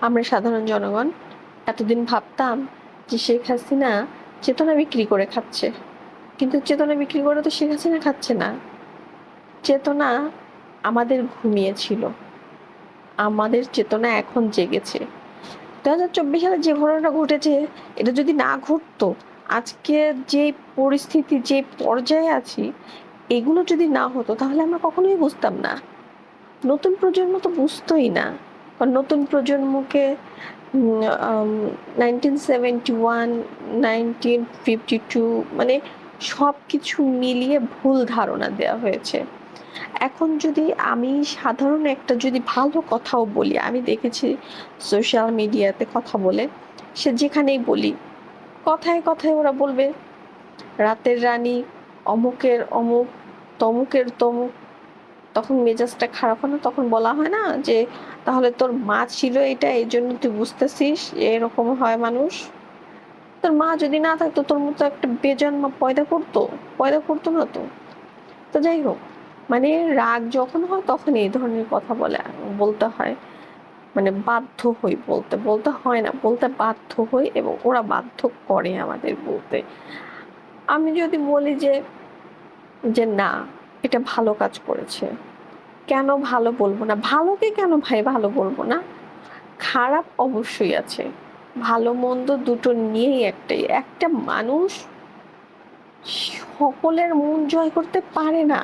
আমরা সাধারণ জনগণ এতদিন ভাবতাম যে শেখ হাসিনা চেতনা বিক্রি করে খাচ্ছে, কিন্তু চেতনা বিক্রি করে তো শেখ হাসিনা খাচ্ছে না। চেতনা আমাদের ঘুমিয়েছিল, আমাদের চেতনা এখন জেগেছে। 2024 সালে যে ঘটনাটা ঘটেছে, এটা যদি না ঘটতো, আজকে যে পরিস্থিতি, যে পর্যায়ে আছি, এগুলো যদি না হতো তাহলে আমরা কখনোই বুঝতাম না। নতুন প্রজন্ম তো বুঝতোই না, কারণ নতুন প্রজন্মকে 1971, 1952 মানে সব কিছু মিলিয়ে ভুল ধারণা দেওয়া হয়েছে। এখন যদি আমি সাধারণ একটা যদি ভালো কথাও বলি, আমি দেখেছি সোশ্যাল মিডিয়াতে কথা বলে, সে যেখানেই বলি, কথায় কথায় ওরা বলবে রাতের রানী, অমুকের অমুক, তমুকের তমুক। তখন মেজাজটা খারাপ হয় না? তখন বলা হয় না যে তাহলে তোর মা ছিল এটা, এই জন্য তুই বুঝতেছিস এরকম হয় মানুষ। তোর মা যদি না থাকতো তোর মতো একটা বেজন্মা পয়দা করতো না তো। তো যাই হোক, মানে রাগ যখন হয় তখন এই ধরনের কথা বলতে হয়, মানে বাধ্য হই বলতে, বলতে হয় না, বলতে বাধ্য হই এবং ওরা বাধ্য করে আমাদের বলতে। আমি যদি বলি যে যে না, এটা ভালো কাজ করেছে, কেন ভালো বলবো না? ভালোকে কেন ভাই ভালো বলবো না? খারাপ অবশ্যই আছে, ভালো মন্দ দুটো নিয়েই একটা মানুষ সকলের মন জয় করতে পারে না,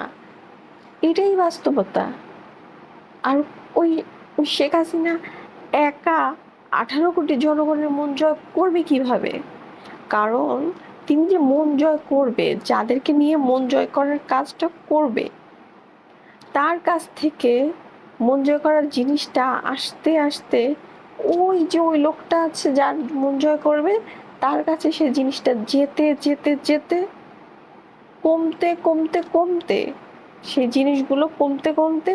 এটাই বাস্তবতা। আর ওই ওই শেখ হাসিনা একা 18 কোটি জনগণের মন জয় করবে কিভাবে? কারণ তিনি যে মন জয় করবে, যাদেরকে নিয়ে মন জয় করার কাজটা করবে, তার কাছ থেকে মন জয় করার জিনিসটা আস্তে আস্তে ওই যে ওই লোকটা আছে যার মন জয় করবে, তার কাছে সে জিনিসটা যেতে যেতে যেতে কমতে কমতে কমতে, সেই জিনিসগুলো কমতে কমতে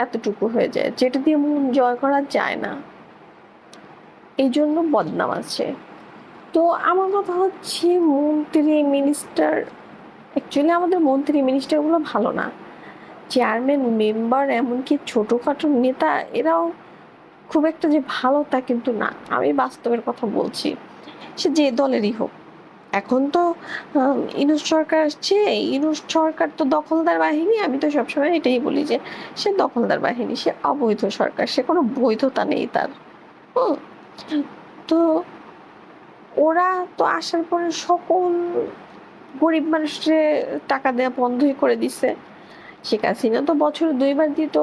এতটুকু হয়ে যায় যেটা দিয়ে মন জয় করা যায় না। এই জন্য বদনাম আছে। তো আমার কথা হচ্ছে, মন্ত্রী মিনিস্টার, অ্যাকচুয়ালি আমাদের মন্ত্রী মিনিস্টারগুলো ভালো না, চেয়ারম্যান মেম্বার এমনকি ছোটখাটো নেতা, এরাও খুব একটা যে ভালো তা কিন্তু না। আমি বাস্তবের কথা বলছি, সে যে দলেরই হোক। এখন তো ইউনূস সরকার আসছে, ইউনূস সরকার তো দখলদার বাহিনী। আমি তো সবসময় এটাই বলি যে সে দখলদার বাহিনী, সে অবৈধ সরকার, সে কোনো বৈধতা নেই তার। হুম। তো ওরা তো আসার পরে সকল গরিব মানুষের টাকা দেওয়া বন্ধই করে দিছে। শেখ হাসিনা তো বছরে 2 বার দিত,